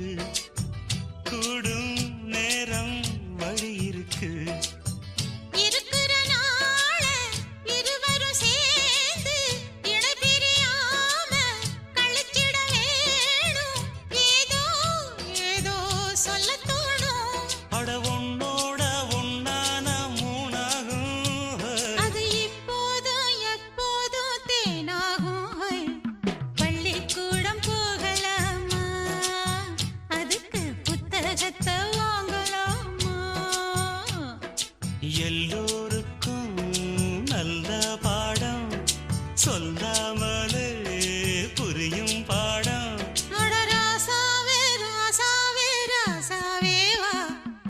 இருக்கு கூடும் நேரம் வழி இருக்கு இருக்கிற நாள இருவரும் சேர்ந்து இணை பிரியாம கழிச்சிட வேணும் ஏதோ ஏதோ சொல்ல தோணும் அட உன்னோட ஒன்னான மூணாகும் அது இப்போதும் எப்போதும் தேனாகும் பள்ளிக்கூடம் போகலாமா அதுக்கு புத்தகத்தை வாங்கலாமா எல்லோ